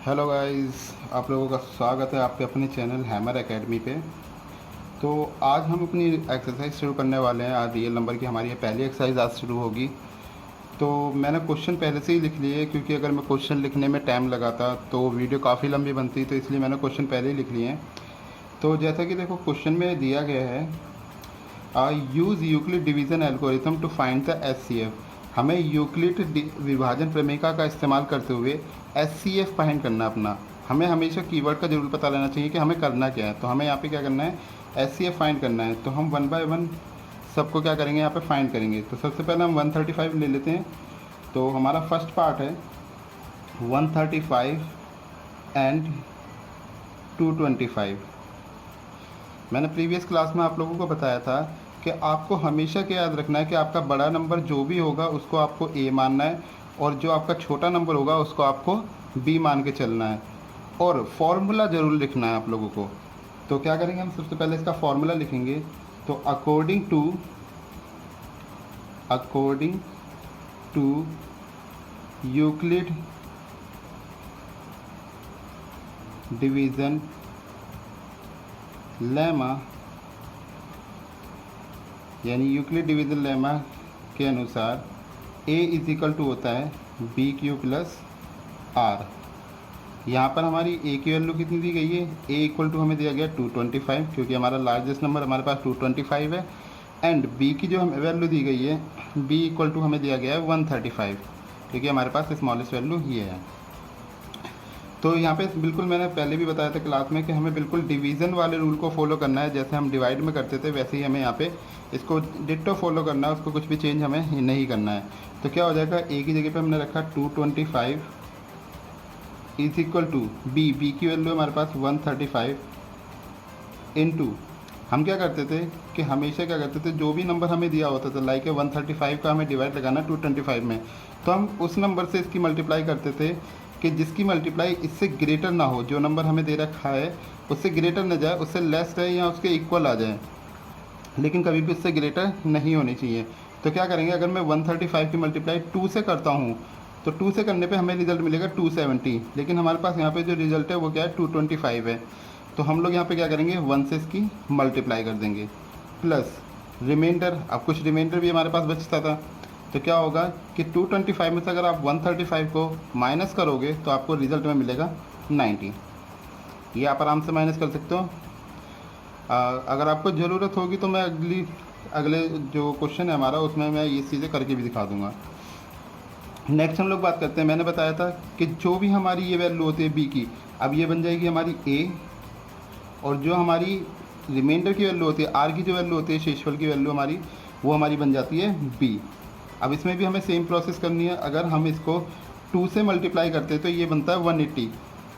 Hello guys, आप लोगों का स्वागत है आपके अपने चैनल हैमर एकेडमी पे। तो आज हम अपनी एक्सरसाइज शुरू करने वाले हैं। आज रियल नंबर की हमारी ये पहली एक्सरसाइज आज शुरू होगी। तो मैंने क्वेश्चन पहले से ही लिख लिए, क्योंकि अगर मैं क्वेश्चन लिखने में टाइम लगाता तो वीडियो काफ़ी लंबी बनती, तो इसलिए मैंने क्वेश्चन पहले ही लिख लिए हैं। तो जैसा कि देखो क्वेश्चन में दिया गया है, use Euclid division algorithm to find the HCF. हमें यूक्लिड विभाजन प्रमेयिका का इस्तेमाल करते हुए एचसीएफ फाइंड करना अपना। हमें हमेशा कीवर्ड का जरूर पता लेना चाहिए कि हमें करना क्या है। तो हमें यहाँ पे क्या करना है, एचसीएफ फाइंड करना है। तो हम वन बाय वन सबको क्या करेंगे, यहाँ पे फाइंड करेंगे। तो सबसे पहले हम 135 ले लेते हैं। तो हमारा फर्स्ट पार्ट है 135 एंड 225। मैंने प्रीवियस क्लास में आप लोगों को बताया था कि आपको हमेशा क्या याद रखना है कि आपका बड़ा नंबर जो भी होगा उसको आपको ए मानना है, और जो आपका छोटा नंबर होगा उसको आपको बी मान के चलना है। और फॉर्मूला ज़रूर लिखना है आप लोगों को। तो क्या करेंगे, हम सबसे पहले इसका फॉर्मूला लिखेंगे। तो according to Euclid division lemma, यानी यूक्लिड डिवीज़न लेमा के अनुसार a इज इक्वल टू होता है बी क्यू प्लस आर। यहाँ पर हमारी a की वैल्यू कितनी दी गई है, a इक्वल टू हमें दिया गया 225, क्योंकि हमारा लार्जेस्ट नंबर हमारे पास 225 है। एंड b की जो हमें वैल्यू दी गई है, b इक्वल टू हमें दिया गया है 135, क्योंकि हमारे पास स्मॉलेस्ट वैल्यू ये है। तो यहाँ पे बिल्कुल मैंने पहले भी बताया था क्लास में कि हमें बिल्कुल डिवीज़न वाले रूल को फॉलो करना है। जैसे हम डिवाइड में करते थे वैसे ही हमें यहाँ पे इसको डिट्टो फॉलो करना है, उसको कुछ भी चेंज हमें नहीं करना है। तो क्या हो जाएगा, ए की जगह पे हमने रखा 225 इज इक्वल टू बी की वैल्यू हमारे पास 135 इंटू, हम क्या करते थे कि हमेशा क्या करते थे, जो भी नंबर हमें दिया होता था, लाइक 135 का हमें डिवाइड लगाना 225 में, तो हम उस नंबर से इसकी मल्टीप्लाई करते थे कि जिसकी मल्टीप्लाई इससे ग्रेटर ना हो। जो नंबर हमें दे रखा है उससे ग्रेटर ना जाए, उससे लेस रहे या उसके इक्वल आ जाए, लेकिन कभी भी उससे ग्रेटर नहीं होनी चाहिए। तो क्या करेंगे, अगर मैं 135 की मल्टीप्लाई 2 से करता हूँ तो 2 से करने पे हमें रिजल्ट मिलेगा 270, लेकिन हमारे पास यहाँ पे जो रिजल्ट है वो क्या है, 225 है। तो हम लोग यहाँ पे क्या करेंगे, 1 से इसकी मल्टीप्लाई कर देंगे, प्लस रिमाइंडर। अब कुछ रिमाइंडर भी हमारे पास बचता था, तो क्या होगा कि 225 में से अगर आप 135 को माइनस करोगे तो आपको रिजल्ट में मिलेगा 90। ये आप आराम से माइनस कर सकते हो। अगर आपको ज़रूरत होगी तो मैं अगले जो क्वेश्चन है हमारा उसमें मैं ये चीज़ें करके भी दिखा दूंगा। नेक्स्ट हम लोग बात करते हैं, मैंने बताया था कि जो भी हमारी ये वैल्यू होती है बी की, अब ये बन जाएगी हमारी ए, और जो हमारी रिमाइंडर की वैल्यू होती है आर की जो वैल्यू होती है, शेषफल की वैल्यू हमारी, वो हमारी बन जाती है बी। अब इसमें भी हमें सेम प्रोसेस करनी है। अगर हम इसको 2 से मल्टीप्लाई करते हैं तो ये बनता है 180,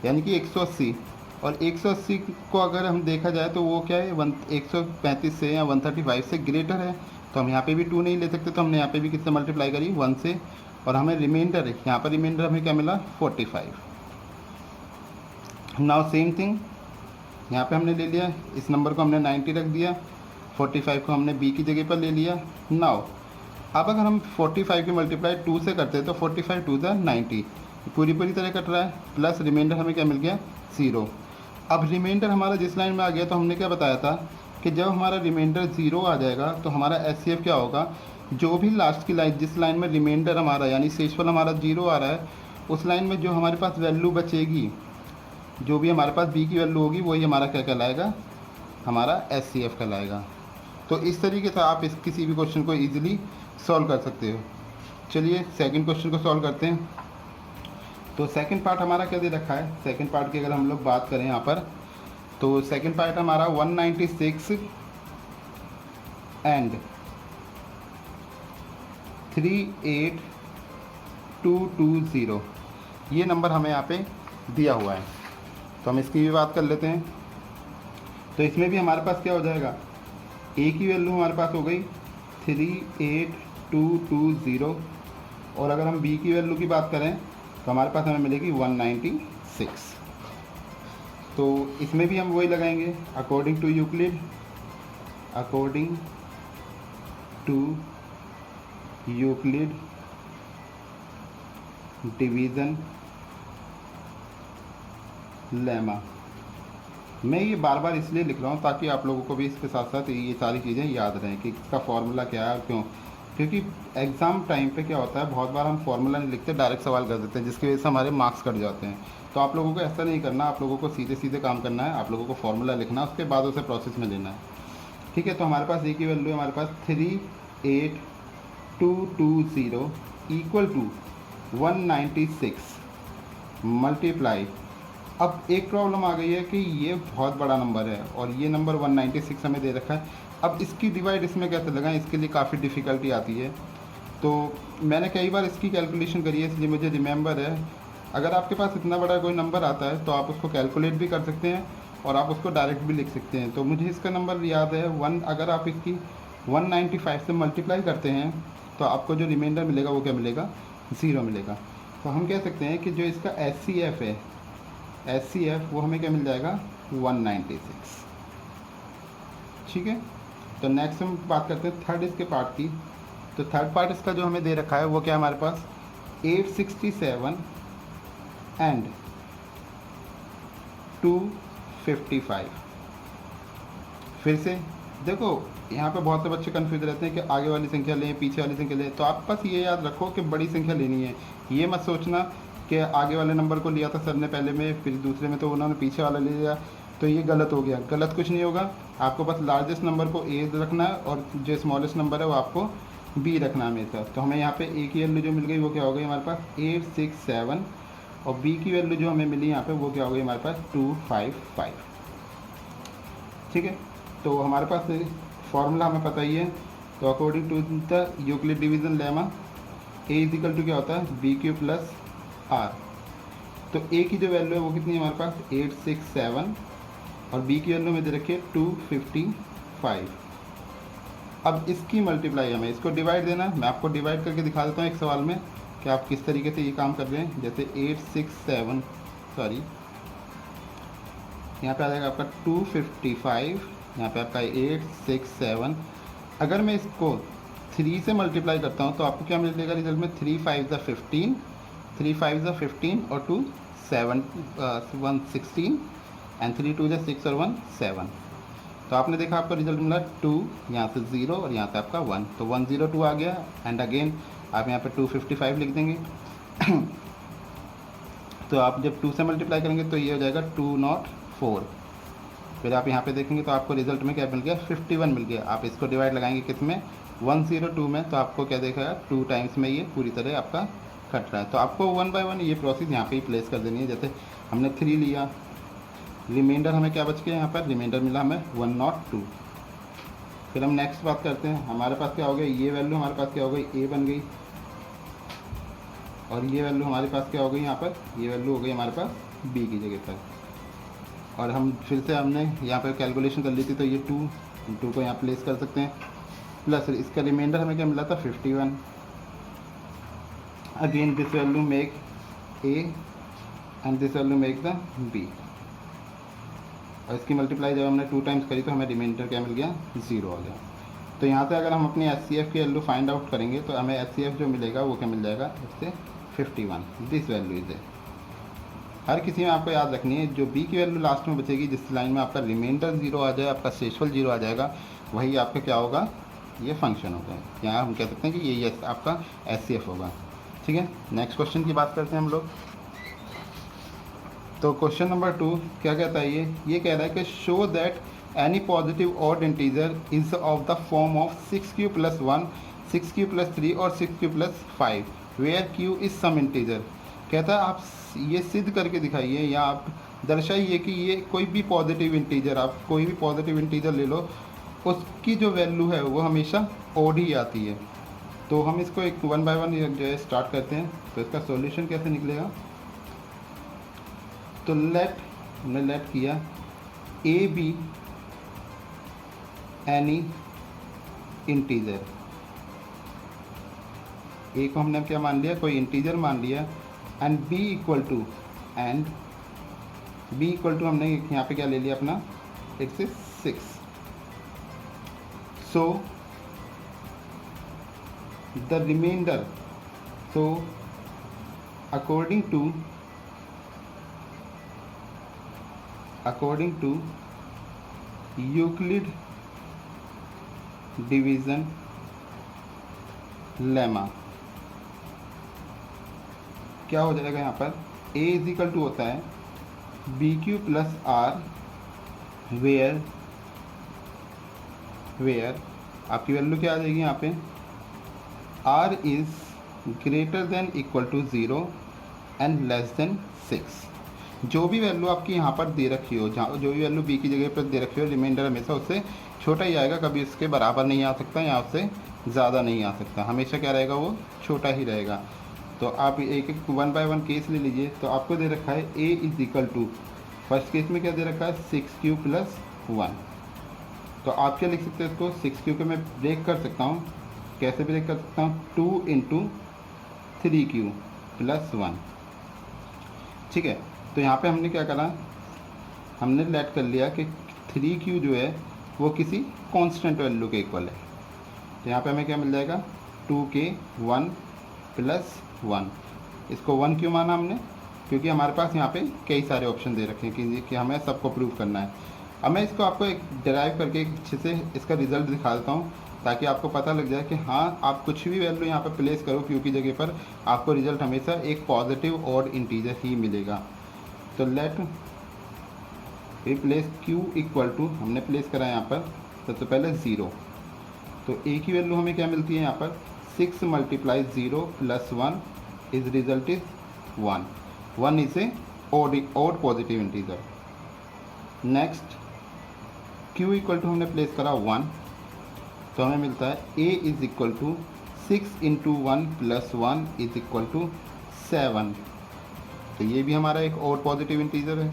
यानी कि 180। और 180 को अगर हम देखा जाए तो वो क्या है, 135 से या 135 से ग्रेटर है। तो हम यहाँ पे भी 2 नहीं ले सकते, तो हमने यहाँ पे भी किससे मल्टीप्लाई करी, 1 से। और हमें रिमाइंडर, यहाँ पर रिमाइंडर हमें क्या मिला, 45। नाउ सेम थिंग यहाँ पे हमने ले लिया, इस नंबर को हमने 90 रख दिया, 45 को हमने बी की जगह पर ले लिया। नाउ अब अगर हम 45 की मल्टीप्लाई 2 से करते हैं तो 45 2 ज़ा 90, पूरी तरह कट रहा है, प्लस रिमाइंडर हमें क्या मिल गया, 0। अब रिमाइंडर हमारा जिस लाइन में आ गया, तो हमने क्या बताया था कि जब हमारा रिमाइंडर 0 आ जाएगा तो हमारा एचसीएफ क्या होगा, जो भी लास्ट की लाइन, जिस लाइन में रिमाइंडर हमारा यानी शेषफल हमारा 0 आ रहा है, उस लाइन में जो हमारे पास वैल्यू बचेगी, जो भी हमारे पास बी की वैल्यू होगी, वही हमारा क्या कहलाएगा, हमारा एचसीएफ कहलाएगा। तो इस तरीके से आप इस किसी भी क्वेश्चन को ईजिली सॉल्व कर सकते हो। चलिए सेकंड क्वेश्चन को सॉल्व करते हैं। तो सेकंड पार्ट हमारा क्या दे रखा है, सेकंड पार्ट की अगर हम लोग बात करें यहाँ पर, तो सेकंड पार्ट हमारा 196 एंड 38220, ये नंबर हमें यहाँ पे दिया हुआ है। तो हम इसकी भी बात कर लेते हैं। तो इसमें भी हमारे पास क्या हो जाएगा, ए की वैल्यू हमारे पास हो गई 38220, और अगर हम बी की वैल्यू की बात करें तो हमारे पास हमें मिलेगी 196। तो इसमें भी हम वही लगाएंगे, according to Euclid division lemma. मैं ये बार बार इसलिए लिख रहा हूँ ताकि आप लोगों को भी इसके साथ साथ ये सारी चीज़ें याद रहें कि इसका फॉर्मूला क्या है, क्यों। क्योंकि एग्ज़ाम टाइम पे क्या होता है, बहुत बार हम फॉर्मूला नहीं लिखते, डायरेक्ट सवाल कर देते हैं, जिसकी वजह से हमारे मार्क्स कट जाते हैं। तो आप लोगों को ऐसा नहीं करना, आप लोगों को सीधे सीधे काम करना है, आप लोगों को फॉर्मूला लिखना है, उसके बाद उसे प्रोसेस में लेना है। ठीक है, तो हमारे पास ए की वैल्यू है हमारे पास 38220 इक्वल टू 196 मल्टीप्लाई। अब एक प्रॉब्लम आ गई है कि ये बहुत बड़ा नंबर है और ये नंबर 196 हमें दे रखा है। अब इसकी डिवाइड इसमें कैसे लगाएं, इसके लिए काफ़ी डिफ़िकल्टी आती है। तो मैंने कई बार इसकी कैलकुलेशन करी है, इसलिए मुझे रिमेंबर है। अगर आपके पास इतना बड़ा कोई नंबर आता है तो आप उसको कैलकुलेट भी कर सकते हैं और आप उसको डायरेक्ट भी लिख सकते हैं। तो मुझे इसका नंबर याद है 1। अगर आप इसकी 195 से मल्टीप्लाई करते हैं तो आपको जो रिमाइंडर मिलेगा वो क्या मिलेगा, 0 मिलेगा। तो हम कह सकते हैं कि जो इसका SCF है, SCF वो हमें क्या मिल जाएगा, 196। ठीक है, तो नेक्स्ट हम बात करते हैं थर्ड इसके पार्ट की। तो थर्ड पार्ट इसका जो हमें दे रखा है वो क्या है हमारे पास, 867 एंड 255। फिर से देखो, यहाँ पे बहुत से बच्चे कंफ्यूज रहते हैं कि आगे वाली संख्या लें पीछे वाली संख्या लें। तो आप बस ये याद रखो कि बड़ी संख्या लेनी है। ये मत सोचना कि आगे वाले नंबर को लिया था सर ने पहले में, फिर दूसरे में तो उन्होंने पीछे वाला ले लिया, तो ये गलत हो गया। गलत कुछ नहीं होगा, आपको बस लार्जेस्ट नंबर को ए रखना है और जो स्मॉलेस्ट नंबर है वो आपको बी रखना है हमेशा। तो हमें यहाँ पे ए की वैल्यू जो मिल गई वो क्या हो गई हमारे पास 867 और बी की वैल्यू जो हमें मिली यहाँ पे वो क्या हो गई हमारे पास 255। ठीक है, तो हमारे पास फॉर्मूला हमें पता ही है। तो according to the Euclid division lemma a is equal to क्या होता है, बी क्यू प्लस आर। तो ए की जो वैल्यू है वो कितनी है हमारे पास 867 और बी की वैल्यू में दे रखी है 255। अब इसकी मल्टीप्लाई हमें इसको डिवाइड देना है। मैं आपको डिवाइड करके दिखा देता हूँ एक सवाल में कि आप किस तरीके से ये काम कर रहे हैं। जैसे 867 सॉरी यहाँ पे आ जाएगा आपका 255, यहाँ पे आपका 867। अगर मैं इसको 3 से मल्टीप्लाई करता हूँ तो आपको क्या मिलेगा रिजल्ट में, 3 5 ज़ा 15, 3 5 ज़ा 15 और 2 7 1 16 एंड 3 2 ज़ा 6 और 1 7। तो आपने देखा आपको रिजल्ट मिला 2, यहाँ से 0 और यहाँ से आपका 1, तो 102 आ गया। एंड अगेन आप यहाँ पे 255 लिख देंगे। तो आप जब 2 से मल्टीप्लाई करेंगे तो ये हो जाएगा 204। फिर आप यहाँ पे देखेंगे तो आपको रिजल्ट में क्या मिल गया, 51 मिल गया। आप इसको डिवाइड लगाएंगे किस में, 102 में, तो आपको क्या देखेगा 2 टाइम्स में ये पूरी तरह आपका कट रहा है। तो आपको 1 बाय 1 ये प्रोसेस यहाँ पे ही प्लेस कर देनी है। जैसे हमने 3 लिया, रिमाइंडर हमें क्या बच गया, यहाँ पर रिमाइंडर मिला हमें 102। फिर हम नेक्स्ट बात करते हैं, हमारे पास क्या हो गया, ये वैल्यू हमारे पास क्या हो गई, ए बन गई। और ये वैल्यू हमारे पास क्या हो गई, यहाँ पर ये वैल्यू हो गई हमारे पास बी की जगह पर। और हम फिर से हमने यहाँ पर कैलकुलेशन कर ली थी, तो ये 2 को यहाँ प्लेस कर सकते हैं। प्लस इसका रिमाइंडर हमें क्या मिला था 51। Again this value make a and this value make the b. और इसकी मल्टीप्लाई जब हमने 2 टाइम्स करी तो हमें रिमाइंडर क्या मिल गया, 0 आ गया। तो यहाँ से अगर हम अपनी SCF की वैल्यू फाइंड आउट करेंगे तो हमें SCF जो मिलेगा वो क्या मिल जाएगा, इससे 51। This value is A. हर किसी में आपको याद रखनी है, जो बी की वैल्यू लास्ट में बचेगी, जिस लाइन में आपका रिमाइंडर 0 आ जाए, आपका शेषफल 0 आ जाएगा, वही आपका क्या होगा, ये फंक्शन होगा। यहाँ हम कह सकते हैं कि ये आपका SCF होगा। ठीक है, नेक्स्ट क्वेश्चन की बात करते हैं हम लोग। तो क्वेश्चन नंबर 2 क्या कहता है, ये कह रहा है कि show that any positive odd integer is of the form of 6q + 1, 6q + 3 और 6q + 5 where q is some integer. कहता है आप ये सिद्ध करके दिखाइए या आप दर्शाइए कि ये कोई भी पॉजिटिव इंटीजर, आप कोई भी पॉजिटिव इंटीजर ले लो, उसकी जो वैल्यू है वो हमेशा ऑड ही आती है। तो हम इसको एक 1 बाय 1 जो है स्टार्ट करते हैं। तो इसका सॉल्यूशन कैसे निकलेगा, तो हमने लेट किया ए बी एनी इंटीजर। ए को हमने क्या मान लिया, कोई इंटीजर मान लिया। एंड बी इक्वल टू हमने यहाँ पे क्या ले लिया अपना, it's 6। So the remainder, so according to according to Euclid division lemma क्या हो जाएगा यहाँ पर, a इज इक्वल टू होता है b q plus r where आपकी वैल्यू क्या आ जाएगी यहाँ पे, r is greater than equal to 0 and less than 6। जो भी वैल्यू आपकी यहाँ पर दे रखी हो, जहाँ जो भी वैल्यू b की जगह पर दे रखी हो, रिमाइंडर हमेशा उससे छोटा ही आएगा, कभी उसके बराबर नहीं आ सकता या उससे ज़्यादा नहीं आ सकता, हमेशा क्या रहेगा, वो छोटा ही रहेगा। तो आप एक एक 1 बाय 1 केस ले लीजिए। तो आपको दे रखा है a is equal to, first case में क्या दे रखा है 6q प्लस 1। तो आप क्या लिख सकते हैं इसको, 6q को मैं ब्रेक कर सकता हूँ, कैसे ब्रेक कर सकता हूँ, 2 इंटू 3q प्लस 1। ठीक है, तो यहाँ पे हमने क्या करा, हमने लेट कर लिया कि 3q जो है वो किसी कांस्टेंट वैल्यू के इक्वल है। तो यहाँ पे हमें क्या मिल जाएगा, 2k 1 प्लस 1। इसको 1 क्यों माना हमने, क्योंकि हमारे पास यहाँ पे कई सारे ऑप्शन दे रखे हैं कि हमें सबको प्रूव करना है। अब मैं इसको आपको एक डिराइव करके अच्छे से इसका रिज़ल्ट दिखा देता हूँ, ताकि आपको पता लग जाए कि हाँ, आप कुछ भी वैल्यू यहाँ पर प्लेस करो क्यू की जगह पर, आपको रिज़ल्ट हमेशा एक पॉजिटिव ऑड इंटीजर ही मिलेगा। तो let we place q equal to, हमने प्लेस करा यहाँ पर सबसे पहले 0। तो a की वैल्यू हमें क्या मिलती है यहाँ पर, 6 multiply 0 plus 1 is result is 1। 1 is a odd positive integer. Next q equal to हमने प्लेस करा 1, तो हमें मिलता है a is equal to 6 into 1 plus 1 is equal to 7। तो ये भी हमारा एक ऑड पॉजिटिव इंटीजर है।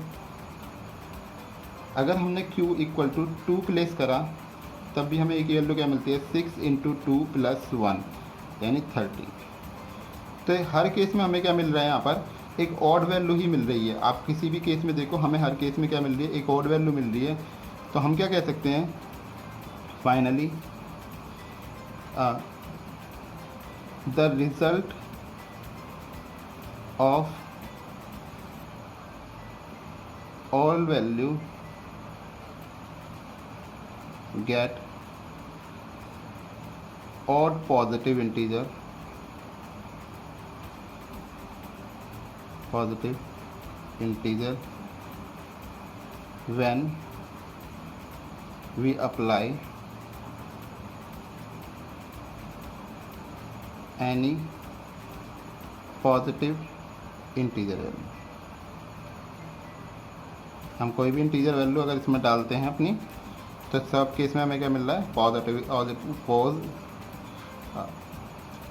अगर हमने q इक्वल टू 2 प्लेस करा, तब भी हमें एक वैल्यू क्या मिलती है, 6 इंटू 2 प्लस 1 यानी 30। तो हर केस में हमें क्या मिल रहा है, यहाँ पर एक ऑड वैल्यू ही मिल रही है। आप किसी भी केस में देखो, हमें हर केस में क्या मिल रही है, एक ऑड वैल्यू मिल रही है। तो हम क्या कह सकते हैं, finally the result of all value get odd positive integer when we apply any positive integer value। हम कोई भी इंटीजर वैल्यू अगर इसमें डालते हैं अपनी, तो सब केस में हमें क्या मिल रहा है,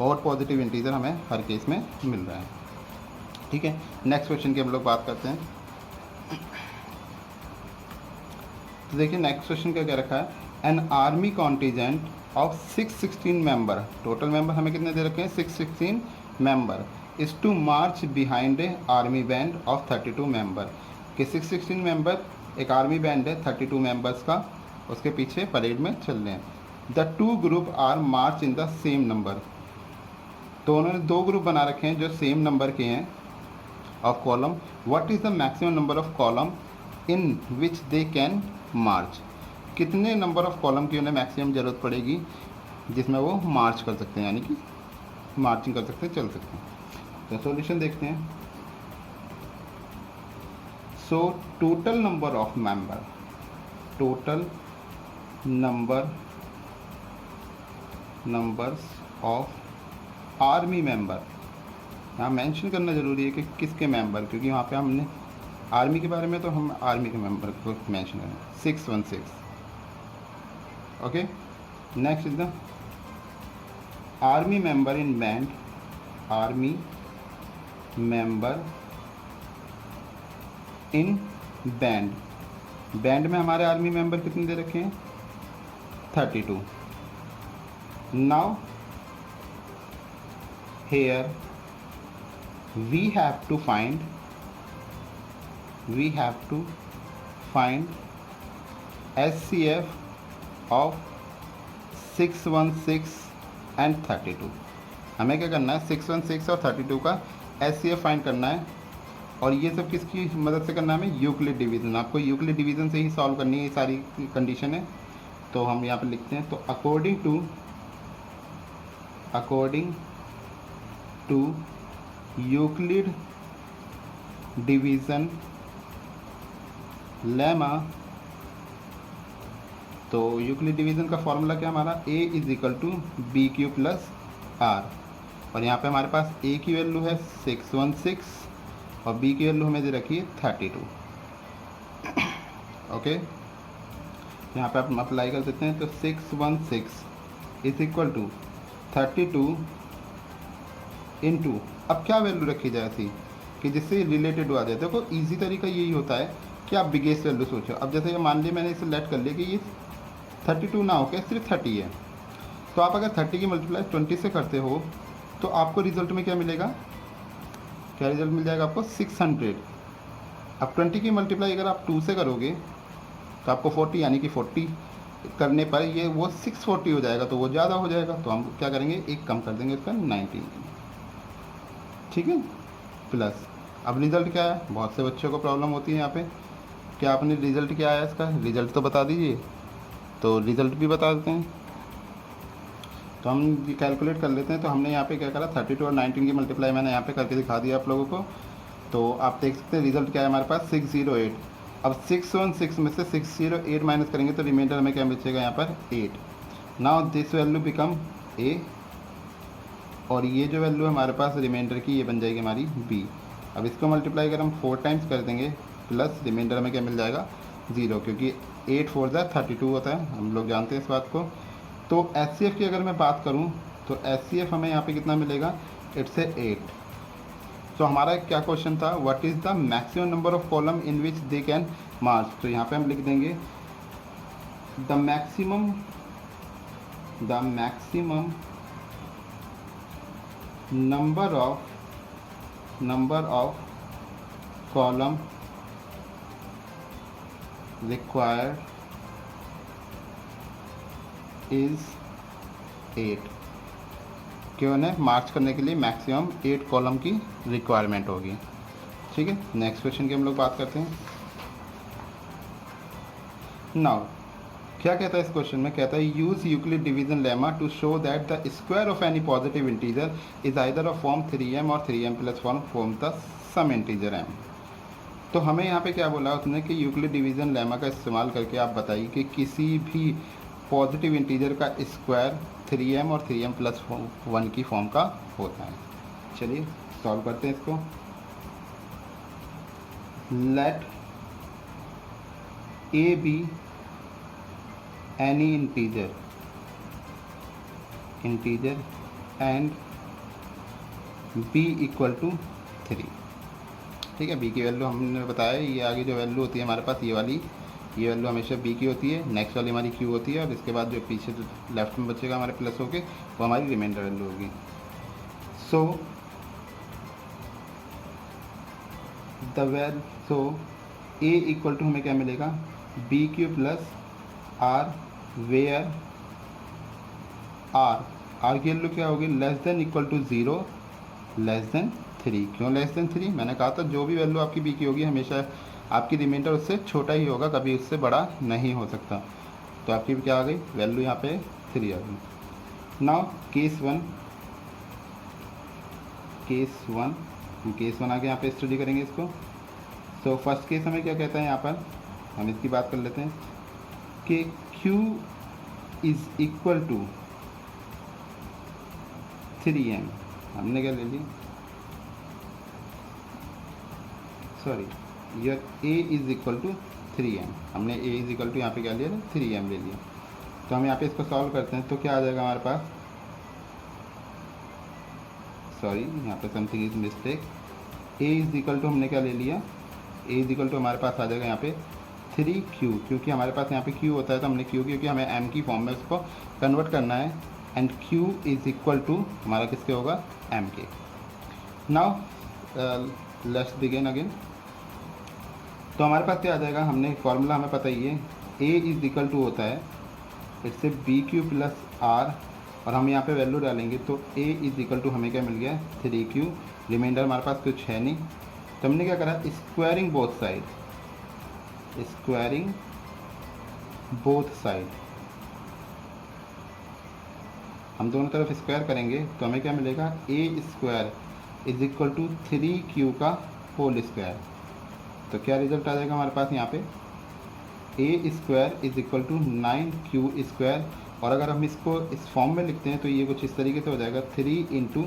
ऑड पॉजिटिव इंटीजर हमें हर केस में मिल रहा है। ठीक है, नेक्स्ट क्वेश्चन की हम लोग बात करते हैं। तो देखिए नेक्स्ट क्वेश्चन क्या रखा है, an army contingent of 616 member, total member हमें कितने दे रखे हैं, 616 member, is to march behind a army band of 32 member. कि 616 मेंबर एक आर्मी बैंड है 32 मेंबर्स का, उसके पीछे परेड में चल रहे हैं। The two group are march in the same number. तो उन्होंने दो ग्रुप बना रखे हैं जो सेम नंबर के हैं of column. What is the maximum number of column in which they can march. कितने नंबर ऑफ कॉलम की उन्हें मैक्सिमम ज़रूरत पड़ेगी जिसमें वो मार्च कर सकते हैं, यानी कि मार्चिंग कर सकते हैं, चल सकते हैं। तो सॉल्यूशन देखते हैं। So total number of member, total numbers of army member, यहाँ मेंशन करना ज़रूरी है कि किसके मेंबर, क्योंकि वहाँ पे हमने आर्मी के बारे में, तो हम आर्मी के मेंबर को मेंशन करें 616। Okay, next is the army member in band, army member in band, band में हमारे आर्मी मेंबर कितने दे रखे हैं, 32। Now here we have to find SCF of 616 and 32। हमें क्या करना है, 616 और 32 का SCF फाइंड करना है। और ये सब किसकी मदद से करना है हमें, यूक्लिड डिवीज़न। आपको यूक्लिड डिवीज़न से ही सॉल्व करनी है ये सारी कंडीशन है। तो हम यहाँ पे लिखते हैं, तो according to Euclid division lemma, तो यूक्लिड डिवीज़न का फॉर्मूला क्या हमारा, a is equal to b q plus r. और यहाँ पे हमारे पास a की वैल्यू है 616 और b की वैल्यू हमें दे रखी है 32। ओके, यहाँ पे आप अप्लाई कर देते हैं, तो 616 इज इक्वल टू 32 इंटू, अब क्या वैल्यू रखी जाए ऐसी कि जिससे रिलेटेड आ जाए। देखो इजी तरीका यही होता है कि आप बिगेस्ट वैल्यू सोचो। अब जैसे मान लिया मैंने इसे लेट कर लिया कि ये 32 ना होकर सिर्फ 30 है, तो आप अगर 30 की मल्टीप्लाई 20 से करते हो तो आपको रिजल्ट में क्या मिलेगा, क्या रिजल्ट मिल जाएगा आपको 600। अब 20 की मल्टीप्लाई अगर आप 2 से करोगे तो आपको 40, यानी कि 40 करने पर ये वो 640 हो जाएगा, तो वो ज़्यादा हो जाएगा। तो हम क्या करेंगे, एक कम कर देंगे इसका 19, ठीक है, प्लस। अब रिज़ल्ट क्या है, बहुत से बच्चों को प्रॉब्लम होती है यहाँ पे, क्या आपने रिज़ल्ट क्या आया इसका, रिज़ल्ट तो बता दीजिए। तो रिज़ल्ट भी बता देते हैं, तो हम कैलकुलेट कर लेते हैं। तो हमने यहाँ पे क्या करा, 32 और 19 की मल्टीप्लाई मैंने यहाँ पे करके दिखा दिया आप लोगों को। तो आप देख सकते हैं रिज़ल्ट क्या है हमारे पास, 608। अब 616 में से 608 माइनस करेंगे तो रिमाइंडर में क्या बचेगा यहाँ पर 8। Now this value become a, और ये जो वैल्यू है हमारे पास रिमाइंडर की, ये बन जाएगी हमारी b। अब इसको मल्टीप्लाई अगर हम 4 टाइम्स कर देंगे, प्लस रिमाइंडर में क्या मिल जाएगा 0, क्योंकि 8 4 32 होता है, हम लोग जानते हैं इस बात को। तो HCF की अगर मैं बात करूं तो HCF हमें यहाँ पे कितना मिलेगा, इट्स 8। तो हमारा क्या क्वेश्चन था, what is the maximum number of column in which they can march. तो यहाँ पे हम लिख देंगे the maximum number of column required is 8। क्यों है, मार्च करने के लिए मैक्सिमम 8 कॉलम की रिक्वायरमेंट होगी। ठीक है, नेक्स्ट क्वेश्चन की हम लोग बात करते हैं। नाउ क्या कहता है इस क्वेश्चन में, कहता है use Euclid division lemma to show that the square of any positive integer is either of form 3m और 3m plus form the some integer m। तो हमें यहाँ पे क्या बोला उसने कि यूक्लिड डिवीजन लेमा का इस्तेमाल करके आप बताइए कि किसी भी पॉजिटिव इंटीजर का स्क्वायर 3m और 3m प्लस 1 की फॉर्म का होता है। चलिए सॉल्व करते हैं इसको। Let a be any integer and b equal to 3। ठीक है, b की वैल्यू हमने बताया, ये आगे जो वैल्यू होती है हमारे पास ये वाली, ये वैल्यू हमेशा b की होती है, नेक्स्ट वाली हमारी q होती है, और इसके बाद जो पीछे जो लेफ्ट में बचेगा हमारे प्लस होके वो हमारी रिमाइंडर वैल्यू होगी। सो a इक्वल टू हमें क्या मिलेगा, b q plus r, where r की वैल्यू क्या होगी, less than equal to 0 less than 3। क्यों लेस देन 3, मैंने कहा था जो भी वैल्यू आपकी बी की होगी हमेशा आपकी रिमाइंडर उससे छोटा ही होगा, कभी उससे बड़ा नहीं हो सकता। तो आपकी क्या आ गई वैल्यू, यहाँ पे 3 आ गई। नाउ केस वन आगे यहाँ पे स्टडी करेंगे इसको। तो फर्स्ट केस हमें क्या कहता है, यहाँ पर हम इसकी बात कर लेते हैं कि Q is equal to 3m। हमने क्या ले ली, सॉरी, यह a is equal to 3m, हमने a इज़ इक्वल टू यहाँ पे क्या लिया, 3m ले लिया। तो हम यहाँ पे इसको सॉल्व करते हैं, तो क्या आ जाएगा हमारे पास, सॉरी यहाँ पे something is mistake, a is equal to हमने क्या ले लिया, a इज़ इक्वल टू हमारे पास आ जाएगा यहाँ पे 3q, क्योंकि हमारे पास यहाँ पे q होता है तो हमने q, क्योंकि हमें m की फॉर्म में उसको कन्वर्ट करना है, and q is equal to हमारा किसके होगा, m के। Now let's begin again. तो हमारे पास क्या आ जाएगा, हमने फॉर्मूला हमें पता ही है, a इज़ इक्वल टू होता है इससे बी क्यू प्लस आर, और हम यहाँ पे वैल्यू डालेंगे तो a इज़ इक्वल टू हमें क्या मिल गया 3q, रिमाइंडर हमारे पास कुछ है नहीं, तो हमने क्या करा, squaring both side, squaring both side, हम दोनों तरफ स्क्वायर करेंगे तो हमें क्या मिलेगा, a square is equal to 3q का होल स्क्वायर। तो क्या रिजल्ट आ जाएगा हमारे पास यहाँ पे, a square is equal to 9q square. और अगर हम इसको इस फॉर्म में लिखते हैं तो ये कुछ इस तरीके से हो जाएगा 3 इंटू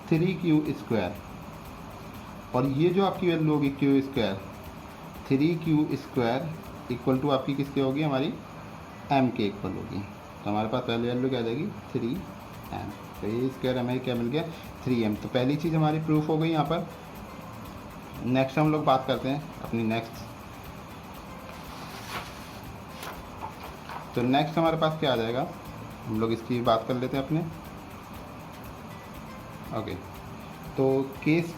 3q स्क्वायर। और ये जो आपकी वैल्यू होगी q square, 3q square equal to आपकी किसके होगी, हमारी m के इक्वल होगी। तो हमारे पास पहली वैल्यू क्या आ जाएगी, 3m। तो ये स्क्वायर हमें क्या मिल गया, 3m। तो पहली चीज़ हमारी प्रूफ हो गई यहाँ पर। नेक्स्ट हम लोग बात करते हैं अपनी नेक्स्ट। तो नेक्स्ट हमारे पास क्या आ जाएगा, हम लोग इसकी बात कर लेते हैं अपने। ओके, तो केस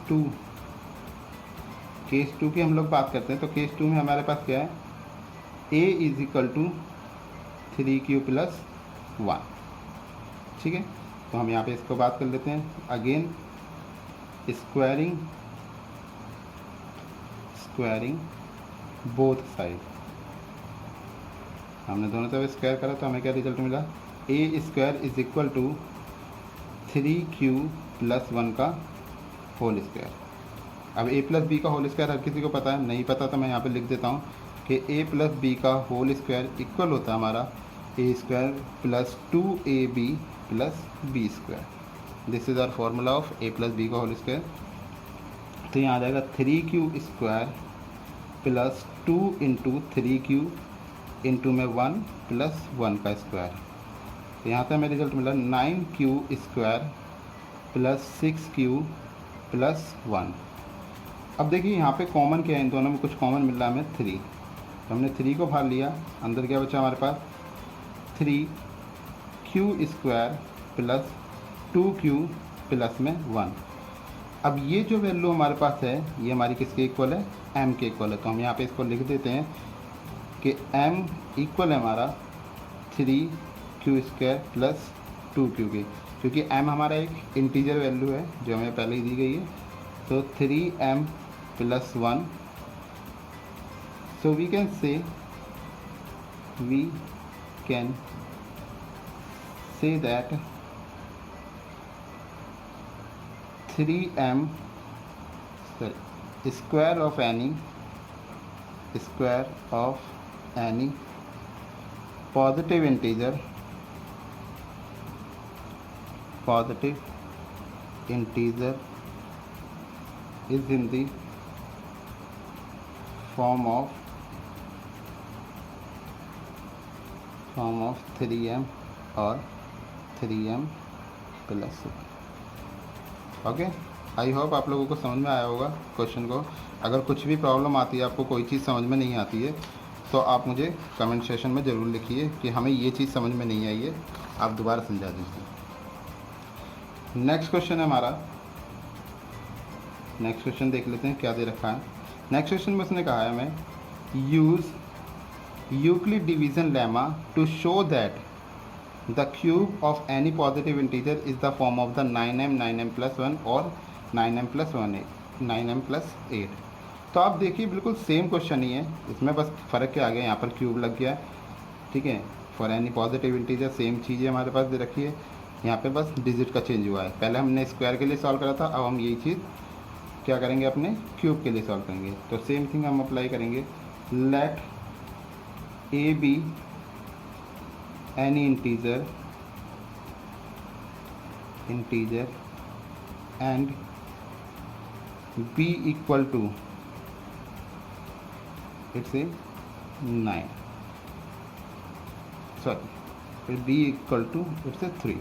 टू की हम लोग बात करते हैं। तो केस 2 में हमारे पास क्या है, a is equal to 3q plus 1। ठीक है, तो हम यहाँ पे इसको बात कर लेते हैं। अगेन स्क्वायरिंग बोथ साइड, हमने दोनों तरफ स्क्वायर करा तो हमें क्या रिजल्ट मिला, a square is equal to 3q plus 1 का होल स्क्वायर। अब a प्लस बी का होल स्क्वायर हर किसी को पता है, नहीं पता तो मैं यहाँ पे लिख देता हूँ कि a प्लस बी का होल स्क्वायर इक्वल होता है हमारा a square plus 2ab plus b square. This is our formula of a plus b का होल स्क्वायर। तो यहाँ आ जाएगा 3q square plus 2 into 3q into में 1 प्लस 1 का स्क्वायर। तो यहाँ से हमें रिजल्ट मिला 9q square plus 6q plus 1। अब देखिए यहाँ पे कॉमन क्या है, इन दोनों में कुछ कॉमन मिल रहा है हमें 3। तो हमने 3 को बाहर लिया, अंदर क्या बचा हमारे पास, 3q square plus 2q plus में 1। अब ये जो वैल्यू हमारे पास है ये हमारी किसके इक्वल है, m के इक्वल है। तो हम यहाँ पे इसको लिख देते हैं कि m इक्वल है हमारा 3q स्क्वायर प्लस 2q के, क्योंकि m हमारा एक इंटीजर वैल्यू है जो हमें पहले ही दी गई है। तो 3m plus 1, so we can say that 3m square of any positive integer is in the form of 3m और 3m plus 1। Okay, I hope आप लोगों को समझ में आया होगा क्वेश्चन को। अगर कुछ भी प्रॉब्लम आती है, आपको कोई चीज़ समझ में नहीं आती है, तो आप मुझे कमेंट सेशन में ज़रूर लिखिए कि हमें ये चीज़ समझ में नहीं आई है, आप दोबारा समझा दीजिए। नेक्स्ट क्वेश्चन है हमारा, नेक्स्ट क्वेश्चन देख लेते हैं क्या दे रखा है। नेक्स्ट क्वेश्चन में उसने कहा है हमें use Euclid division lemma to show that the cube of any positive integer is the form of the 9m plus 1 और 9m प्लस 8। तो आप देखिए बिल्कुल सेम क्वेश्चन ही है, इसमें बस फ़र्क क्या आ गया, यहाँ पर क्यूब लग गया है। ठीक है, for any positive integer same चीज़ें हमारे पास दे रखी है, यहाँ पे बस डिजिट का चेंज हुआ है। पहले हमने स्क्वायर के लिए सॉल्व करा था, अब हम यही चीज़ क्या करेंगे, अपने क्यूब के लिए सॉल्व करेंगे। तो सेम थिंग हम अप्लाई करेंगे। Let a b any integer and b equal to it's a 9, sorry b equal to it's a 3।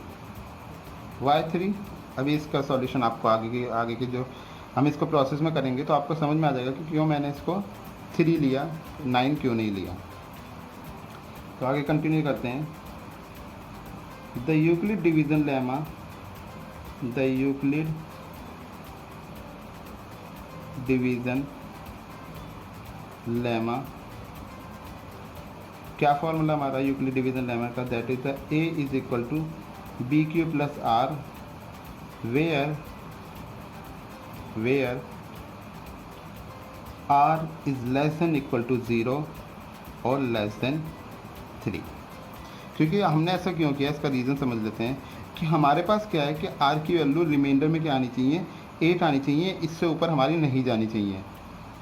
Why 3? अभी इसका सॉल्यूशन आपको आगे के जो हम इसको प्रोसेस में करेंगे तो आपको समझ में आ जाएगा कि क्यों मैंने इसको 3 लिया, 9 क्यों नहीं लिया। तो आगे कंटिन्यू करते हैं। द यूक्लिड डिवीज़न लेमा क्या फॉर्मूला हमारा यूक्लिड डिवीज़न लेमा का, that is the a is equal to b q plus r where r is less than equal to 0 और लेस देन 3। क्योंकि हमने ऐसा क्यों किया, इसका रीज़न समझ लेते हैं कि हमारे पास क्या है कि आर की वैल्यू रिमाइंडर में क्या आनी चाहिए, 8 आनी चाहिए, इससे ऊपर हमारी नहीं जानी चाहिए।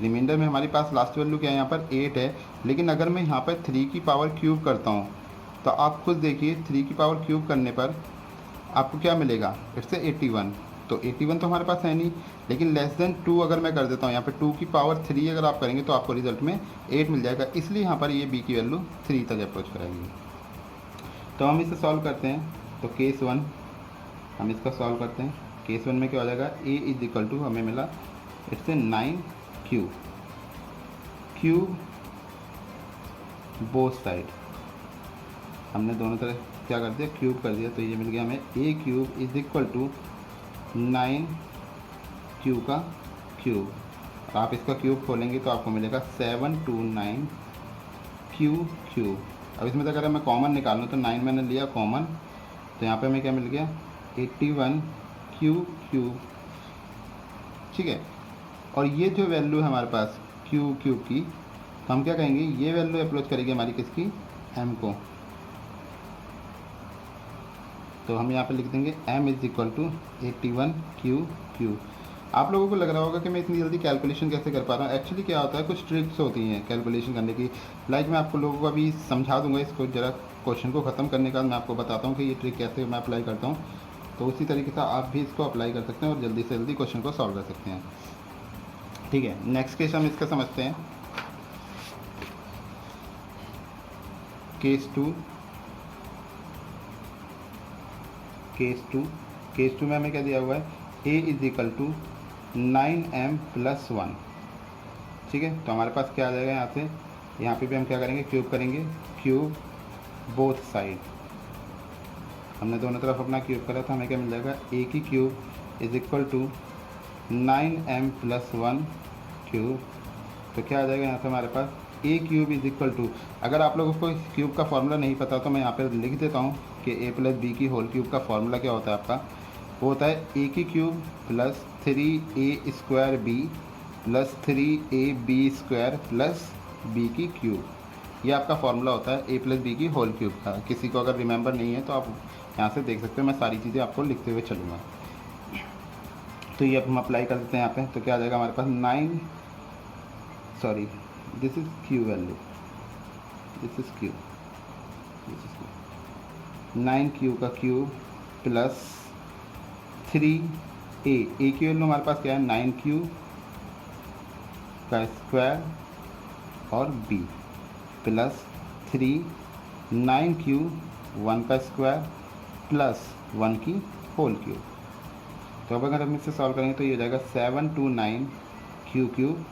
रिमाइंडर में हमारे पास लास्ट वैल्यू क्या है, यहाँ पर 8 है, लेकिन अगर मैं यहाँ पर 3 की पावर क्यूब करता हूँ तो आप खुद देखिए 3 की पावर क्यूब करने पर आपको क्या मिलेगा, इट्स 81। तो 81 तो हमारे पास है नहीं, लेकिन लेस देन 2 अगर मैं कर देता हूँ, यहाँ पे 2 की पावर 3 अगर आप करेंगे तो आपको रिजल्ट में 8 मिल जाएगा, इसलिए यहाँ पर ये बी की वैल्यू 3 तक अप्रोच कराएगी। तो हम इसे सॉल्व करते हैं। तो केस 1 हम इसका सॉल्व करते हैं। केस 1 में क्या हो जाएगा, ए इज इक्वल टू हमें मिला इट्स 9 क्यूब बोथ साइड, हमने दोनों तरफ क्या कर दिया, क्यूब कर दिया, तो ये मिल गया हमें a cube is equal to 9 q का क्यूब। आप इसका क्यूब खोलेंगे तो आपको मिलेगा 729 क्यूब। अब इसमें से अगर मैं कॉमन निकालूँ तो 9 मैंने लिया कॉमन, तो यहाँ पे हमें क्या मिल गया 81 क्यूब। ठीक है, और ये जो वैल्यू है हमारे पास क्यूब की, तो हम क्या कहेंगे, ये वैल्यू अप्रोच करेगी हमारी किसकी, एम को। तो हम यहाँ पे लिख देंगे m is equal to 81 cube. आप लोगों को लग रहा होगा कि मैं इतनी जल्दी कैलकुलेशन कैसे कर पा रहा हूँ। एक्चुअली क्या होता है, कुछ ट्रिक्स होती हैं कैलकुलेशन करने की। लाइक मैं आपको लोगों को अभी समझा दूंगा, इसको ज़रा क्वेश्चन को ख़त्म करने का मैं आपको बताता हूँ कि ये ट्रिक कैसे मैं अप्लाई करता हूँ। तो उसी तरीके से आप भी इसको अप्लाई कर सकते हैं और जल्दी से जल्दी क्वेश्चन को सॉल्व कर सकते हैं। ठीक है, नेक्स्ट केस हम इसका समझते हैं। केस टू में हमें क्या दिया हुआ है, a is equal to 9m plus 1। ठीक है, तो हमारे पास क्या आ जाएगा यहाँ पे भी हम क्या करेंगे, क्यूब करेंगे, क्यूब बोथ साइड। हमने दोनों तरफ अपना क्यूब करा, तो हमें क्या मिल जाएगा, a की cube is equal to 9m plus 1 cube. तो क्या आ जाएगा यहाँ से हमारे पास, a cube is equal to, अगर आप लोगों को इस क्यूब का फॉर्मूला नहीं पता तो मैं यहाँ पे लिख देता हूँ कि a प्लस बी की होल क्यूब का फॉर्मूला क्या होता है आपका, वो होता है a की cube plus 3a square b plus 3ab square plus b की क्यूब। ये आपका फॉर्मूला होता है a प्लस बी की होल क्यूब का। किसी को अगर रिमेंबर नहीं है तो आप यहाँ से देख सकते हो, मैं सारी चीज़ें आपको लिखते हुए चलूँगा। तो ये अब हम अप्लाई कर देते हैं यहाँ पे, तो क्या आ जाएगा हमारे पास this is q value, this is q 9 q का क्यूब प्लस 3a की वैल्यू हमारे पास क्या है, 9 क्यू का स्क्वायर और b प्लस 9 क्यू 1 का स्क्वायर प्लस 1 की होल क्यूब। तो अब अगर हम इससे सॉल्व करेंगे तो ये हो जाएगा 729 क्यूब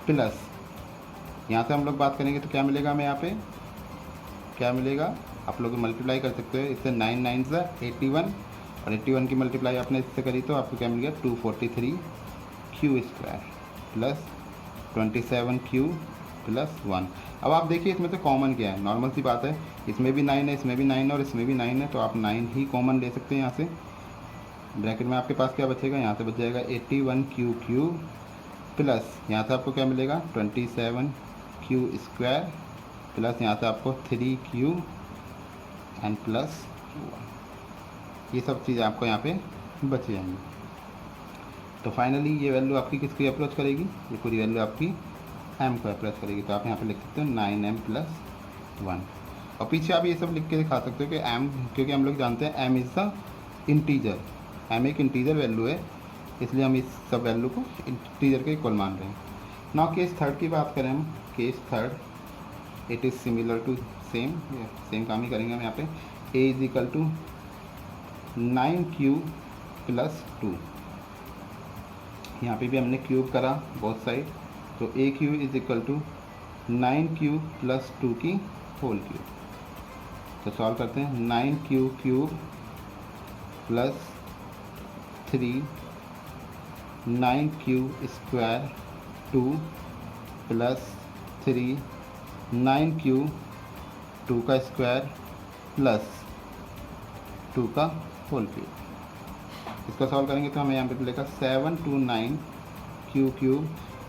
प्लस, यहाँ से हम लोग बात करेंगे तो क्या मिलेगा हमें, यहाँ पे क्या मिलेगा, आप लोग मल्टीप्लाई कर सकते हो इससे, 9 9 से 81 और 81 की मल्टीप्लाई आपने इससे करी तो आपको क्या मिल गया 243 Q square plus 27 Q plus 1। अब आप देखिए इसमें से कॉमन क्या है, नॉर्मल सी बात है, इसमें भी 9 है, इसमें भी 9 है और इसमें भी 9 है, तो आप 9 ही कॉमन ले सकते हैं यहाँ से। ब्रैकेट में आपके पास क्या बचेगा, यहाँ से बच जाएगा 81 क्यू प्लस यहाँ से आपको क्या मिलेगा 27 क्यू स्क्वायर प्लस यहाँ से आपको 3 क्यू एंड प्लस 1। ये सब चीज़ें आपको यहाँ पे बच जाएंगी। तो फाइनली ये वैल्यू आपकी किसकी अप्रोच करेगी, ये पूरी वैल्यू आपकी m को अप्रोच करेगी। तो आप यहाँ पे लिख सकते हो 9m प्लस 1, और पीछे आप ये सब लिख के दिखा सकते हो कि m, क्योंकि हम लोग जानते हैं m is the integer, m एक इंटीजर वैल्यू है, इसलिए हम इस सब वैल्यू को इंटीजर के इक्वल मान रहे हैं। नाउ केस थर्ड की बात करें हम, case third it is similar to same काम ही करेंगे हम यहाँ पे। a is equal to 9 cube plus 2, यहाँ पे भी हमने क्यूब करा बोथ साइड, तो a cube is equal to 9 cube plus 2 की होल क्यूब। तो सॉल्व करते हैं, 9 cube plus 3 9 cube square 2 plus 3 9 cube 2 का स्क्वायर प्लस 2 का होल क्यूब। इसका सॉल्व करेंगे तो हमें यहाँ पे मिलेगा 729 क्यूब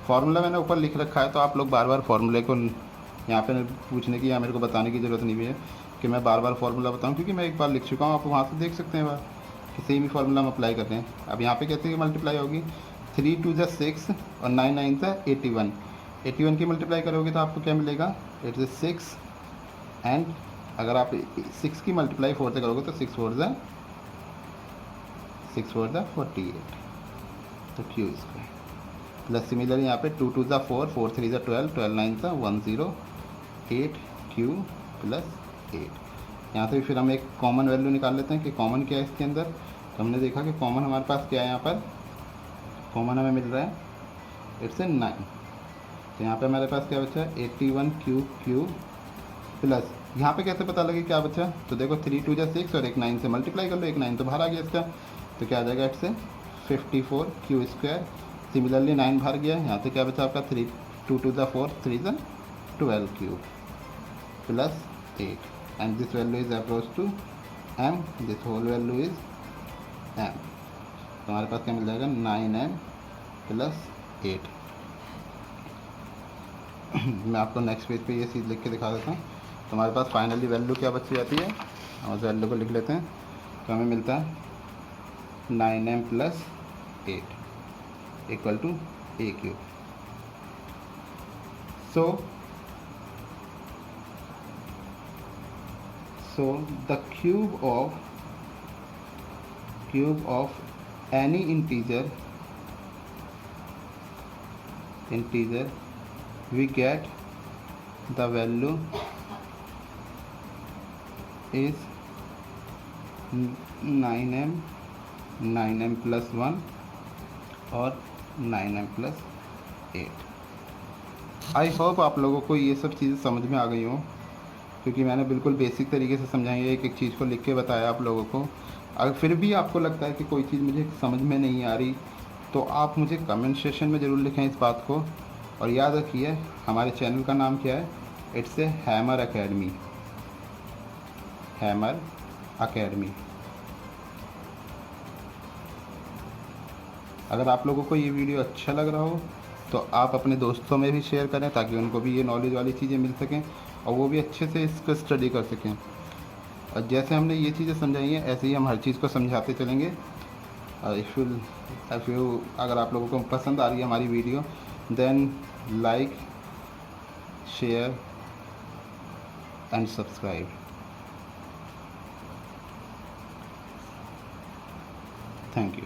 फार्मूला मैंने ऊपर लिख रखा है, तो आप लोग बार बार फार्मूले को यहाँ पे पूछने की या मेरे को बताने की ज़रूरत नहीं है कि मैं बार बार फार्मूला बताऊँ, क्योंकि मैं एक बार लिख चुका हूँ। आप वहाँ से देख सकते हैं बार कि सेम ही फार्मूला हम अप्लाई करते हैं। अब यहाँ पे कहते हैं कि मल्टीप्लाई होगी 3 2 = 6 और 9 9 = 81। 81 की मल्टीप्लाई करोगे तो आपको क्या मिलेगा, इट इज़ 6। एंड अगर आप 6 की मल्टीप्लाई 4 से करोगे तो 6 4 = 48, तो क्यू स्क्वायर प्लस सिमिलर यहाँ पे 2 2 = 4 4 3 = 12 12 9 = 108 क्यू प्लस 8। यहाँ से फिर हम एक कॉमन वैल्यू निकाल लेते हैं कि कॉमन क्या है इसके अंदर। तो हमने देखा कि कॉमन हमारे पास क्या है, यहाँ पर कॉमन हमें मिल रहा है इट्स 9। तो यहाँ पे हमारे पास क्या बचा है 81 क्यू प्लस, यहाँ पे कैसे पता लगे क्या बचा, तो देखो 3 2 = 6 और एक 9 से मल्टीप्लाई कर लो, एक 9 तो बाहर आ गया इसका, तो क्या आ जाएगा इससे 54 क्यू स्क्वायर। सिमिलरली 9 बाहर गया, यहाँ से क्या बचा आपका 3 2 2 = 4 3 = 12 q plus 8 and this value is approach to m, this whole value is m। तो हमारे पास क्या मिल जाएगा 9m प्लस 8। मैं आपको नेक्स्ट पेज पे ये चीज़ लिख के दिखा देता हूँ। तो हमारे पास फाइनली वैल्यू क्या बची जाती है, हम उस वैल्यू को लिख लेते हैं। तो हमें मिलता है 9m plus 8 equal to a cube. So the cube of any integer we get the value is 9m plus 1 और 9m plus 8। आई होप आप लोगों को ये सब चीज़ें समझ में आ गई हों, क्योंकि मैंने बिल्कुल बेसिक तरीके से समझाई है, एक एक चीज़ को लिख के बताया आप लोगों को। अगर फिर भी आपको लगता है कि कोई चीज़ मुझे समझ में नहीं आ रही, तो आप मुझे कमेंट सेक्शन में ज़रूर लिखें इस बात को। और याद रखिए हमारे चैनल का नाम क्या है, it's a hammer academy, hammer academy. अगर आप लोगों को ये वीडियो अच्छा लग रहा हो तो आप अपने दोस्तों में भी शेयर करें, ताकि उनको भी ये नॉलेज वाली चीज़ें मिल सकें और वो भी अच्छे से इसको स्टडी कर सकें। और जैसे हमने ये चीज़ें समझाई हैं, ऐसे ही हम हर चीज़ को समझाते चलेंगे। अगर आप लोगों को पसंद आ रही है हमारी video, then like share and subscribe. Thank you.